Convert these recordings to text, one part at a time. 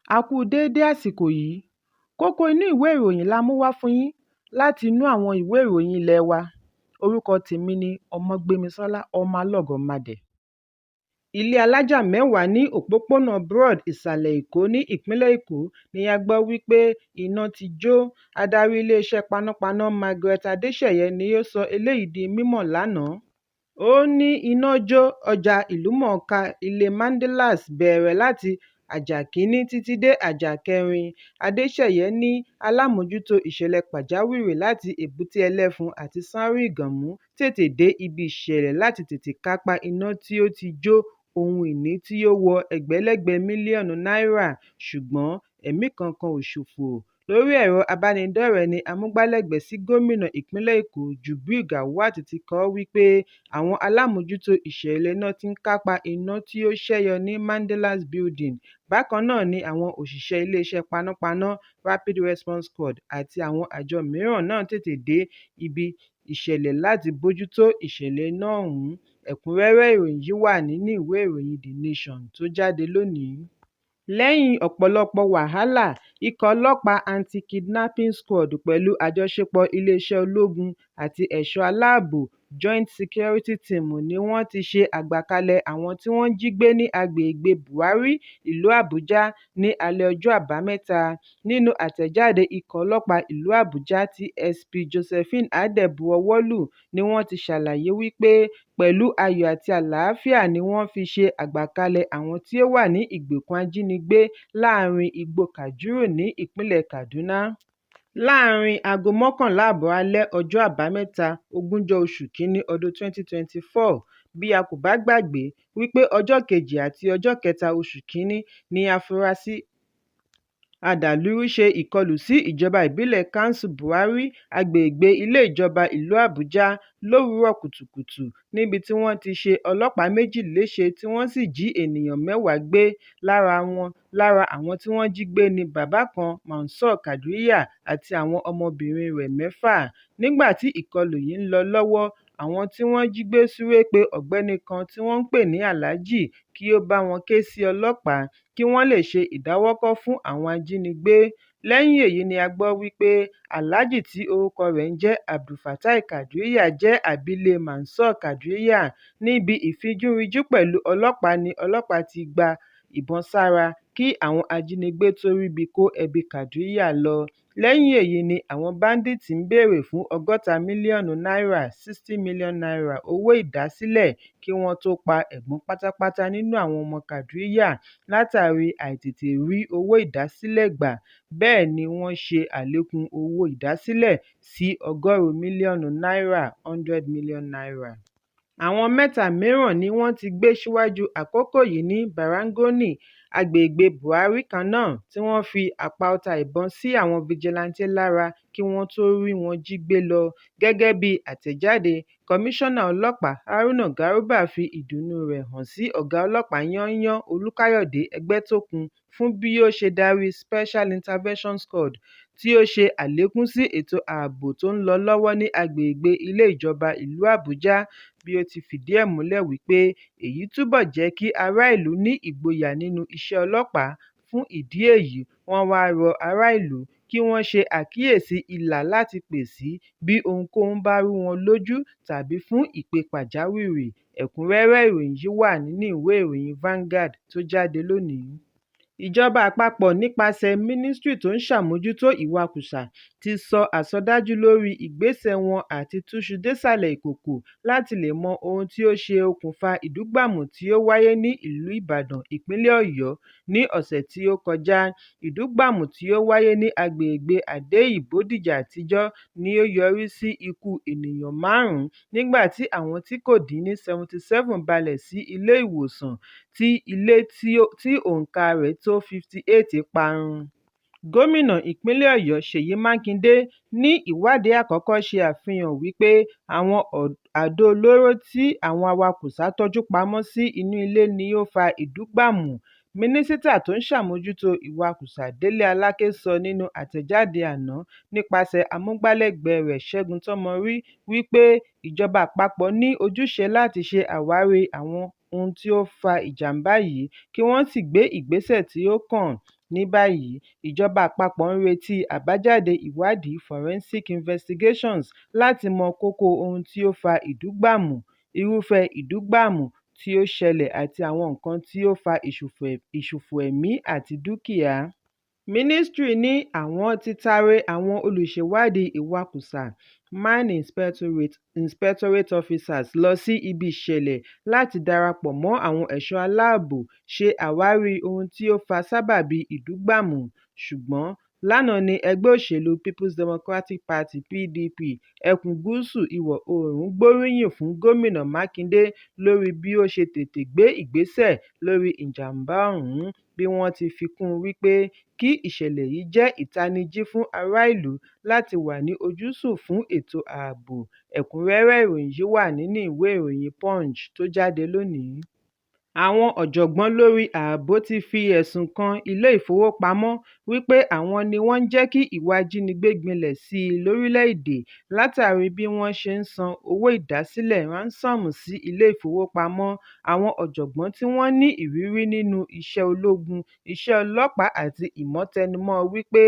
A kú déédé àsìkò yìí. Kókó inú ìwé ìròyìn la mú wá fún yín láti inú àwọn ìwé ìròyìn ilé wa. Orúkọ tèmi ni Ọmọgbémisọ́lá ọmọ Alọ́gọ̀madẹ̀. Ilé alájà mẹ́wàá ní òpópónà Broad ìsàlẹ̀ Èkó ní ìpínlẹ̀ Èkó ni a gbọ́ wípé iná ti jó. Adarí iléeṣẹ́ panápaná Margaret Adéṣẹ̀yẹ ni ó sọ eléyìí di mímọ̀ lánàá. Ó ní iná jó ọjà ìlúmọ̀ọ́ká ilé Mandelas bẹ̀rẹ̀ láti àjà kìíní títí dé àjà kẹrin. Adéṣẹ̀yẹ ní alámòójútó ìṣẹ̀lẹ̀ pàjáwìrì láti èbúté ẹlẹ́fun àti Sánrí Ìgànmú tètè dé ibi ìṣẹ̀lẹ̀ láti tètè kápá iná tí ó ti jó ohun ìní tí ó wọ ẹgbẹ̀lẹ́gbẹ̀ mílíọ̀nù náírà, ṣùgbọ́n ẹ̀mí kankan ò ṣòfò. Lórí ẹ̀rọ abánidọ́rẹ̀ẹ́ ni amúgbálẹ́gbẹ̀ẹ́ sí gómìnà ìpínlẹ̀ Èkó Jubril Gawat ti kọ wípé àwọn alámòójútó ìṣẹ̀lẹ̀ náà ti ń kápá iná tí ó ṣẹ́yọ ní Mandelas Building. Bákan náà ni àwọn òṣìṣẹ́ iléeṣẹ́ panápaná Rapid Response Squad àti àwọn àjọ mìíràn náà tètè dé ibi ìṣẹ̀lẹ̀ láti bójútó ìṣẹ̀lẹ̀ náà ọ̀hún. Ẹ̀kúnrẹ́rẹ́ ìròyìn yìí wà nínú ìwé ìròyìn The Nation tó jáde lónìí. Lẹ́yìn ọ̀pọ̀lọpọ̀ wàhálà, ikọ̀ ọlọ́pàá Anti-Kidnapping Squad pẹ̀lú àjọṣepọ̀ iléeṣẹ́ ológun àti ẹ̀ṣọ́ aláàbò Joint Security Team ni wọ́n ti ṣe àgbàkalẹ̀ àwọn tí wọ́n jí gbé ní agbègbè Buhari, ìlú Àbújá ní alẹ́ ọjọ́ Àbámẹ́ta. Nínú àtẹ̀jáde ikọ̀ ọlọ́pàá ìlú Àbújá tí SP Josephine Adé buọwọ́lù ni wọ́n ti ṣàlàyé wípé pẹ̀lú ayọ̀ àti àlàáfíà ni wọ́n fi ṣe àgbàkalẹ̀ àwọn tí ó wà ní ìgbèkùn ajínigbé láàrin igbó Kajuru ní ìpínlẹ̀ Kaduna. Láàrin aago 11:30 alẹ́ ọjọ́ Àbámẹ́ta 20 oṣù Kínní ọdún 2024, bí a kò bá gbàgbé wípé ọjọ́ kejì àti ọjọ́ kẹta oṣù Kínní ni afurasí adàlúrú ṣe ìkọlù sí ìjọba ìbílẹ̀ Kanṣu Buhari, agbègbè ilé ìjọba ìlú Àbújá lówùúrọ̀ kùtùkùtù, níbi tí wọ́n ti ṣe ọlọ́pàá méjì léṣe tí wọ́n sì jí ènìyàn 10 gbé. Lára àwọn tí wọ́n jí gbé ni bàbá kan, Mansour Kadriya, àti àwọn ọmọbìnrin rẹ̀ 4. Nígbà tí ìkọlù yìí ń lọ lọ́wọ́, àwọn tí wọ́n jí gbé súré pe ọ̀gbẹ́ni kan tí wọ́n ń pè ní Alhaji kí ó bá wọn ké sí ọlọ́pàá kí wọ́n lè ṣe ìdáwọ́kọ̀ fún àwọn ajínigbé. Lẹ́yìn èyí ni a gbọ́ wípé Alhaji tí orúkọ rẹ̀ ń jẹ́ Abdulfatai Kadriya jẹ́ àbílẹ̀ Mansour Kadriya. Níbi ìfijúrinjú pẹ̀lú ọlọ́pàá ni ọlọ́pàá ti gba ìbọn sára kí àwọn ajínigbé tó ríbi kó ẹbí Kadriya lọ. Lẹ́yìn èyí ni àwọn báńdíìtì ń béèrè fún 60 mílíọ̀nù náírà (60 million naira) owó ìdásílẹ̀ kí wọ́n tó pa ẹ̀gbọ́n pátápátá nínú àwọn ọmọ Kadriya látàrí àìtètè rí owó ìdásílẹ̀ gbà. Bẹ́ẹ̀ ni wọ́n ṣe àlékún owó ìdásílẹ̀ sí 100 mílíọ̀nù náírà (100 million naira). Àwọn 3 mìíràn ni wọ́n ti gbé síwájú àkókò yìí ní Barangoni, agbègbè Buhari kan náà, tí wọ́n fi àpá ọta ìbọn sí àwọn fijilantànté lára kí wọ́n tó rí wọn jí gbé lọ. Gẹ́gẹ́ bí àtẹ̀jáde, Kọmíṣánná ọlọ́pàá Haruna Garuba fi ìdùnnú rẹ̀ hàn sí ọ̀gá ọlọ́pàá yányán Olúkáyọ̀dé Ẹgbẹ́tókun fún bí ó ṣe darí Special Intervention Squad tí ó ṣe àlékún sí ètò ààbò tó ń lọ lọ́wọ́ ní agbègbè ilé ìjọba ìlú Àbújá, bí ó ti fìdí ẹ̀ múlẹ̀ wípé èyí túbọ̀ jẹ́ kí ará ìlú ní ìgboyà nínú iṣẹ́ ọlọ́pàá. Fún ìdí èyí, wọ́n wá rọ ará ìlú kí wọ́n ṣe àkíyèsí ìlà láti pè sí bí ohunkóhun bá rú wọn lójú tàbí fún ìpè pàjáwìrì. Ẹ̀kúnrẹ́rẹ́ ìròyìn yìí wà nínú ìwé ìròyìn Vanguard tó jáde lónìí. Ìjọba àpapọ̀ nípasẹ̀ Mínísítírì tó ń ṣàmójútó ìwakùsà ti sọ àsọdájú lórí ìgbésẹ̀ wọn àti túṣu désàlẹ̀ ìkòkò láti lè mọ ohun tí ó ṣe okùnfà ìdúgbàmù tí ó wáyé ní ìlú Ìbàdàn, ìpínlẹ̀ Ọ̀yọ́ ní ọ̀sẹ̀ tí ó kọjá. Ìdúgbàmù tí ó wáyé ní agbègbè Adé-Ìbòdìjà àtijọ́ ni ó yọrí sí ikú ènìyàn 5 nígbà tí àwọn tí kò dín ní 77 balẹ̀ sí ilé ìwòsàn tí òǹkà rẹ̀ tó 58 parun. Gómìnà ìpínlẹ̀ Ọ̀yọ́ Ṣèyí Mákindé ní ìwádìí àkọ́kọ́ ṣe àfihàn wípé àwọn àdó olóró tí àwọn awakùsà tọ́jú pamọ́ sí inú ilé ni ó fa ìdúgbàmù. Mínísítà tó ń ṣàmójútó ìwakùsà Délé Aláké sọ nínú àtẹ̀jáde àná nípasẹ̀ amúgbálẹ́gbẹ̀ẹ́ rẹ̀ Ṣẹ́gun Tọ́mọrí wípé ìjọba àpapọ̀ ní ojúṣe láti ṣe àwárí àwọn ohun tí ó fa ìjàmbá yìí kí wọ́n sì gbé ìgbésẹ̀ tí ó kàn. Ní báyìí, ìjọba àpapọ̀ ń retí àbájáde ìwádìí forensic investigations láti mọ kókó ohun tí ó fa ìdúgbàmù, irúfẹ́ ìdúgbàmù tí ó ṣẹlẹ̀ àti àwọn nǹkan tí ó fa ìṣòfò ẹ̀mí àti dúkìá. Mínísítírì ní àwọn ti taari àwọn olùṣèwádìí ìwakùsà Mine Inspectorate Officers lọ sí ibi ìṣẹ̀lẹ̀ láti darapọ̀ mọ́ àwọn ẹ̀ṣọ́ aláàbò ṣe àwárí ohun tí ó fa sábàbí ìdúgbàmù, ṣùgbọ́n lánàá ni ẹgbẹ́ òṣèlú People's Democratic Party (PDP) ẹkùn gúúsù ìwọ̀ oòrùn gbóríyìn fún gómìnà Mákindé lórí bí ó ṣe tètè gbé ìgbésẹ̀ lórí ìjàmbá ọ̀hún, bí wọ́n ti fi kún un wípé kí ìṣẹ̀lẹ̀ yìí jẹ́ ìtanijí fún ará ìlú láti wà ní ojúsùn fún ètò ààbò. Ẹ̀kúnrẹ́rẹ́ ìròyìn yìí wà nínú ìwé ìròyìn Punch tó jáde lónìí. Àwọn ọ̀jọ̀gbọ́n lórí ààbò ti fi ẹ̀sùn kan ilé-ìfowópamọ́ wípé àwọn ni wọ́n ń jẹ́ kí ìwà ìjínigbé gbilẹ̀ sí i lórílẹ̀-èdè látàrí bí wọ́n ṣe ń san owó ìdásílẹ̀ ránsọ́ọ̀mù sí ilé-ìfowópamọ́. Àwọn ọ̀jọ̀gbọ́n tí wọ́n ní ìrírí nínú iṣẹ́ ológun, iṣẹ́ ọlọ́pàá àti ìmọ̀ tẹnumọ́ wípé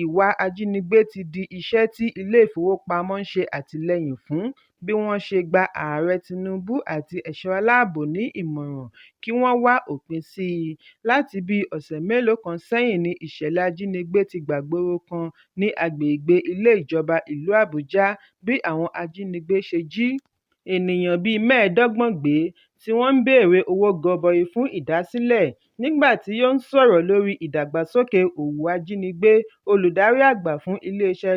ìwà ajínigbé ti di iṣẹ́ tí ilé-ìfowópamọ́ ń ṣe àtìlẹ́yìn fún, bí wọ́n ṣe gba Ààrẹ Tinubu àti ẹ̀ṣọ́ aláàbò ní ìmọ̀ràn kí wọ́n wá òpin sí i. Láti bí ọ̀sẹ̀ mélòó kan sẹ́yìn ni ìṣẹ̀lẹ̀ ajínigbé ti gbàgbóró kan ní agbègbè ilé ìjọba ìlú Àbújá bí àwọn ajínigbé ṣe jí ènìyàn bíi 25 gbé tí wọ́n ń béèrè owó gọbọi fún ìdásílẹ̀. Nígbà tí ó ń sọ̀rọ̀ lórí ìdàgbàsókè òwò ajínigbé, olùdarí àgbà fún iléeṣẹ́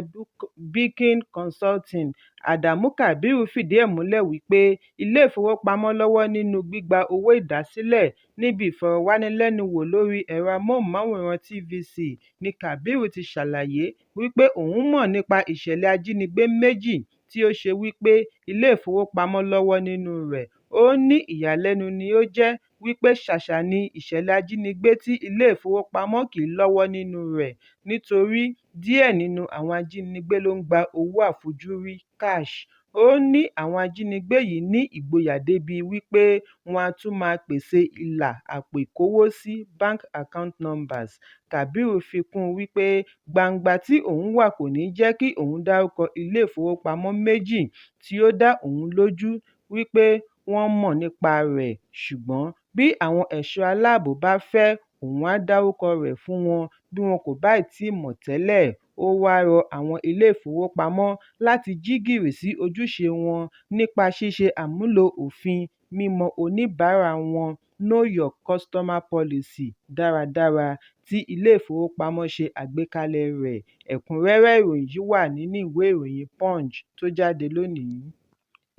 Beacon Consulting, Adamu Kabiru fìdí ẹ̀ múlẹ̀ wípé ilé-ìfowópamọ́ lọ́wọ́ nínú gbígba owó ìdásílẹ̀. Níbi ìfọ̀rọ̀wánilẹ́nuwò lórí ẹ̀rọ amóhùnmáwòrán TVC ni Kabiru ti ṣàlàyé wípé òun mọ̀ nípa ìṣẹ̀lẹ̀ ajínigbé méjì tí ó ṣe wípé ilé-ìfowópamọ́ lọ́wọ́ nínú rẹ̀. Ó ní ìyàlẹ́nu ni ó jẹ́ wípé ṣàṣà ni ìṣẹ̀lẹ̀ ajínigbé tí ilé-ìfowópamọ́ kì í lọ́wọ́ nínú rẹ̀, nítorí díẹ̀ nínú àwọn ajínigbé ló ń gba owó àfojúrí cash. Ó ní àwọn ajínigbé yìí ní ìgboyà débi wípé wọ́n á tún máa pèsè ìlà àpò ìkówósí bank account numbers. Kabiru fi kún un wípé gbangba tí òun wà kò ní jẹ́ kí òun dárúkọ ilé-ìfowópamọ́ méjì tí ó dá òun lójú wípé wọ́n mọ̀ nípa rẹ̀, ṣùgbọ́n bí àwọn ẹ̀ṣọ́ aláàbò bá fẹ́ òun á dárúkọ rẹ̀ fún wọn bí wọn kò bá tí ì mọ̀ tẹ́lẹ̀. Ó wáá rọ àwọn ilé-ìfowópamọ́ láti jí gìrì sí ojúṣe wọn nípa ṣíṣe àmúlò òfin mímọ oníbàárà wọn Know Your Customer Policy dáradára tí ilé-ìfowópamọ́ ṣe àgbékalẹ̀ rẹ̀. Ẹ̀kúnrẹ́rẹ́ ìròyìn yìí wà nínú ìwé ìròyìn Punch tó jáde lónìí.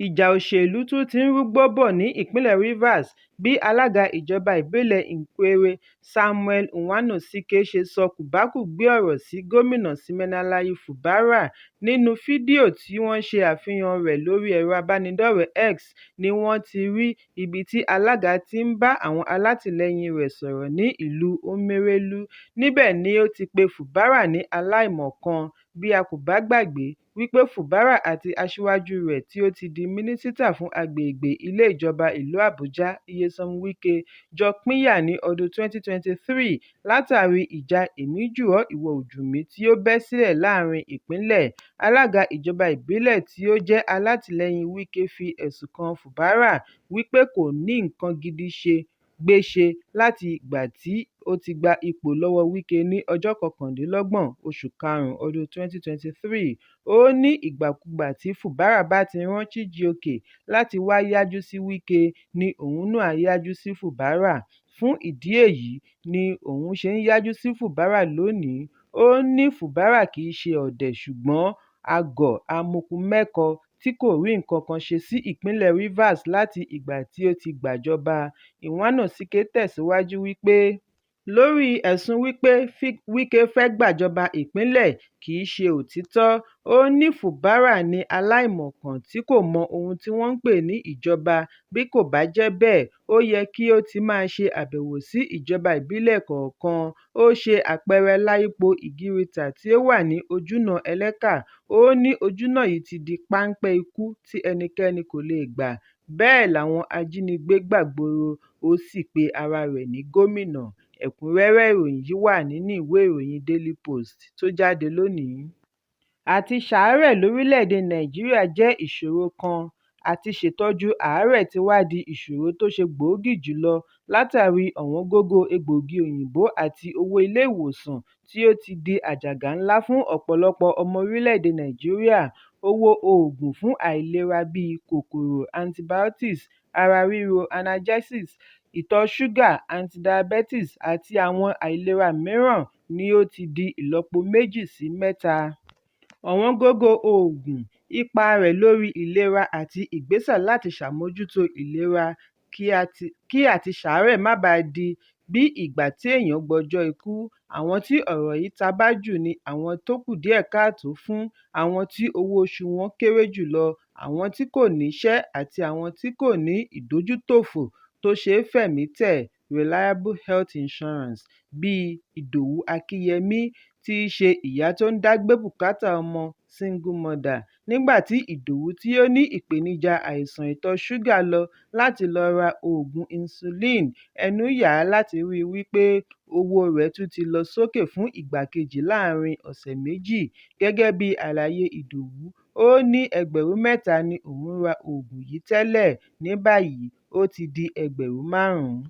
Ìjà òṣèlú tún ti ń rúgbó bọ̀ ní ìpínlẹ̀ Rivers bí alága ìjọba ìbílẹ̀ Nkwere Samuel Nwanosike ṣe sọ kòbákùngbé ọ̀rọ̀ sí gómìnà Siminalayi Fubara. Nínú fídíò tí wọ́n ṣe àfihàn rẹ̀ lórí ẹ̀rọ abánidọ́rẹ̀ẹ́ X ni wọ́n ti rí ibi tí alága ti ń bá àwọn alátìlẹyìn rẹ̀ sọ̀rọ̀ ní ìlú Omerelu. Níbẹ̀ ni ó ti pe Fubara ní aláìmọ̀kan. Bí a kò bá gbàgbé wípé Fubara àti aṣíwájú rẹ̀ tí ó ti di mínísítà fún agbègbè ilé ìjọba ìlú Àbújá Nyesom Wike jọ pínyà ní ọdún 2023 látàrí ìjà èmi jù ọ́ ìwọ ò jù mí tí ó bẹ́ sílẹ̀ láàrin ìpínlẹ̀. Alága ìjọba ìbílẹ̀ tí ó jẹ́ alátìlẹyìn Wike fi ẹ̀sùn kan Fubara wípé kò ní nǹkan gidi gbé ṣe láti ìgbà tí ó ti gba ipò lọ́wọ́ Wike ní ọjọ́ 29 oṣù karùn-ún ọdún 2023. Ó ní ìgbàkúgbà tí Fubara bá ti rán Chijioke láti wá yájú sí Wike ni òun náà yájú sí Fubara. Fún ìdí èyí ni òun ṣe ń yájú sí Fubara lónìí. Ó ní Fubara kì í ṣe ọ̀dẹ̀ ṣùgbọ́n àgọ̀ amọ̀kùmẹ́kọ tí kò rí nǹkan kan ṣe sí ìpínlẹ̀ Rivers láti ìgbà tí ó ti gbàjọba. Nwanosike tẹ̀síwájú wípé lórí ẹ̀sùn wípé Wike fẹ́ gbàjọba ìpínlẹ̀ kì í ṣe òtítọ́. Ó ní Fubara ní aláìmọ̀kan tí kò mọ ohun tí wọ́n ń pè ní ìjọba. Bí kò bá jẹ́ bẹ́ẹ̀, ó yẹ kí ó ti máa ṣe àbẹ̀wò sí ìjọba ìbílẹ̀ kọ̀ọ̀kan. Ó ṣe àpẹẹrẹ Láípo Ìgírità tí ó wà ní ojúnà Ẹlẹ́kà. Ó ní ojúnà yìí ti di páńpẹ́ ikú tí ẹnikẹ́ni kò lè gbà. Bẹ́ẹ̀ làwọn ajínigbé gbàgbóró, ó sì pe ara rẹ̀ ní gómìnà. Ẹ̀kúnrẹ́rẹ́ ìròyìn yìí wà nínú ìwé ìròyìn Daily Post tó jáde lónìí. Àti ṣàárẹ̀ lórílẹ̀‐èdè Nàìjíríà jẹ́ ìṣòro kan, àti ṣètọ́jú àárẹ̀ ti wá di ìṣòro tó ṣe gbòógì jùlọ látàrí ọ̀wọ́ngógó egbòogi òyìnbó àti owó ilé ìwòsàn tí ó ti di àjàgà ńlá fún ọ̀pọ̀lọpọ̀ ọmọ orílẹ̀‐èdè Nàìjíríà. Owó oògùn fún àìlera bíi kòkòrò antibiotics, ara ríro analgesics, ìtọ̀ ṣúgà antidiabetes àti àwọn àìlera mìíràn ni ó ti di ìlọ́po méjì sí mẹ́ta. Ọ̀wọ́ngógó oògùn, ipa rẹ̀ lórí ìlera àti ìgbésẹ̀ láti ṣàmójútó ìlera kí àti ṣàárẹ̀ má bàa di bí ìgbà tí èèyàn gbọ́jọ́ ikú. Àwọn tí ọ̀rọ̀ yìí ta bá jù ni àwọn tó kù díẹ̀ káàtó fún, àwọn tí owó oṣù wọn kéré jùlọ, àwọn tí kò níṣẹ́ àti àwọn tí kò ní ìdójútòfò tó ṣeé fẹ̀mí tẹ̀ reliable health insurance, bíi Ìdòwú Akínyẹmí tí í ṣe ìyá tó ń dá gbé bùkátà ọmọ single mother, nígbà tí Ìdòwú tí ó ní ìpèníjà àìsàn ìtọ̀ ṣúgà lọ láti lọ ra oògùn insulin, ẹnu yà á láti rí i wípé owó rẹ̀ tún ti lọ sókè fún ìgbà kejì láàárín ọ̀sẹ̀ méjì. Gẹ́gẹ́ bí àlàyé Ìdòwú, ó ní ẹgbẹ̀rún 3 ni òun ra oògùn yìí tẹ́lẹ̀, ní báyìí ó ti di ẹgbẹ̀rún 5.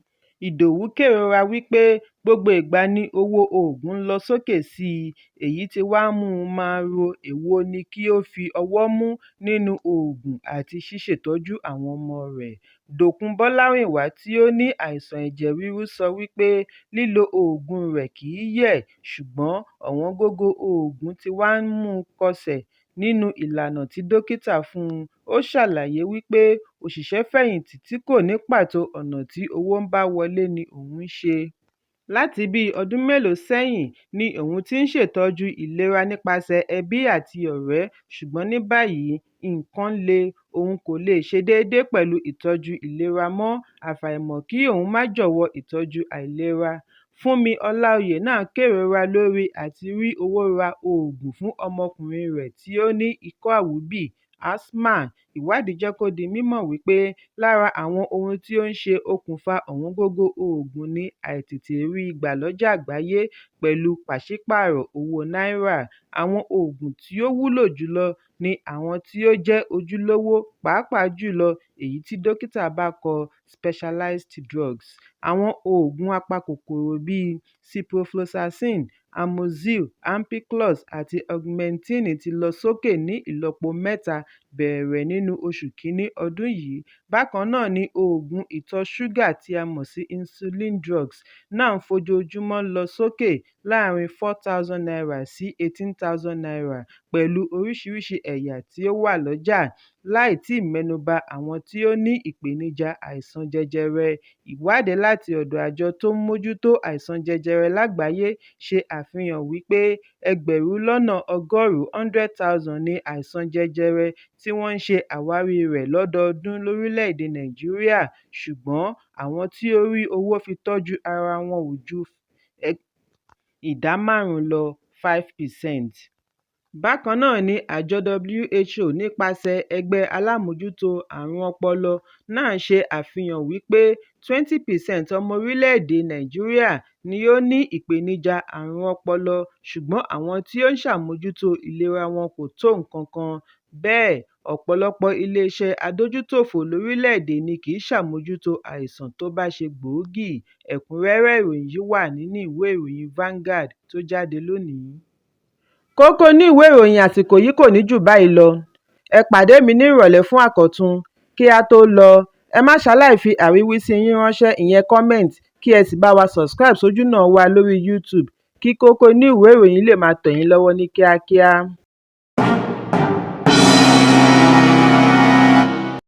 Ìdòwú kérora wípé gbogbo ìgbà ni owó oògùn ń lọ sókè sí i, èyí tí wá mú un máa ro èwo ni kí ó fi ọwọ́ mú nínú oògùn àti ṣíṣètọ́jú àwọn ọmọ rẹ̀. Dòkun Bọ́lárìnwá tí ó ní àìsàn ẹ̀jẹ̀ ríru sọ wípé lílo oògùn rẹ̀ kì í yẹ̀, ṣùgbọ́n ọ̀wọ́ngógó oògùn ti wá ń mú un kọsẹ̀ nínú ìlànà tí dókítà fún un. Ó ṣàlàyé wípé òṣìṣẹ́-fẹ̀yìntì tí kò ní pàtó ọ̀nà tí owó ń bá wọlé ni òun ń ṣe. Láti bíi ọdún mélòó sẹ́yìn ni òun ti ń ṣètọ́jú ìlera nípasẹ̀ ẹbí àti ọ̀rẹ́, ṣùgbọ́n ní báyìí nǹkan le, òun kò lè ṣe déédéé pẹ̀lú ìtọ́jú ìlera mọ́, àfàìmọ̀ kí òun má jọ̀wọ́ ìtọ́jú àìlera. Fúnmi Ọláoyè náà kérora lórí àti rí owó ra oògùn fún ọmọkùnrin rẹ̀ tí ó ní ikọ́ àwúbì asthma. Ìwádìí jẹ́ kó di mímọ̀ wípé lára àwọn ohun tí ó ń ṣe okùnfà ọ̀wọ́ngógó oògùn ni àìtètè rí i gbà lọ́jà àgbáyé pẹ̀lú pàṣípààrọ̀ owó náírà. Àwọn oògùn tí ó wúlò jùlọ ni àwọn tí ó jẹ́ ojúlówó, pàápàá jùlọ èyí tí dókítà bá kọ specialized drugs. Àwọn oògùn apakòkòrò bíi ciprofloxacin, amoxicillin, ampiclox àti augmentin ti lọ sókè ní ìlọ́po 3 bẹ̀rẹ̀ nínú oṣù Kínní ọdún yìí. Bákan náà ni oògùn ìtọ̀ ṣúgà tí a mọ̀ sí insulin drugs náà ń fojoojúmọ́ lọ sókè láàárín ₦4,000 sí ₦18,000 pẹ̀lú oríṣiríṣi ẹ̀yà tí ó wà lọ́jà, láì tíì mẹ́nubà àwọn tí ó ní ìpèníjà àìsàn jẹjẹrẹ. Ìwádìí láti ọ̀dọ̀ àjọ tó ń mójútó àìsàn jẹjẹrẹ lágbàáyé ṣe àfihàn wípé ẹgbẹ̀rún lọ́nà ọgọ́rùn-ún 100,000 ní àìsàn jẹjẹrẹ tí wọ́n ń ṣe àwárí rẹ̀ lọ́dọọdún lórílẹ̀‐èdè Nàìjíríà, ṣùgbọ́n àwọn tí ó rí owó fi tọ́jú ara wọn ò ju 5% lọ, 5%. Bákan náà ni àjọ WHO nípasẹ̀ ẹgbẹ́ alámòójútó àrùn ọpọlọ náà ṣe àfihàn wípé 20% ọmọ orílẹ̀-èdè Nàìjíríà ni ó ní ìpèníjà àrùn ọpọlọ, ṣùgbọ́n àwọn tí ó ń ṣàmójútó ìlera wọn kò tó nǹkan kan. Bẹ́ẹ̀, ọ̀pọ̀lọpọ̀ iléeṣẹ́ adójútòfò lórílẹ̀-èdè ni kì í ṣàmójútó àìsàn tó bá ṣe gbòógì. Ẹ̀kúnrẹ́rẹ́ ìròyìn yìí wà nínú ìwé ìròyìn Vanguard tó jáde lónìí. Kókó ní ìwé ìròyìn àsìkò yìí kò ní jù báyìí lọ. Ẹ pàdé mi ní ìrọ̀lẹ́ fún àkọ́tun. Kí a tó lọ, ẹ má ṣaláì fi àríwísí yín ránṣẹ́, ìyẹn comment, kí ẹ sì bá wa subscribe sójúnà wa lórí YouTube kí Kókó ní ìwé ìròyìn lè máa tẹ̀ yín lọ́wọ́ ní kíákíá.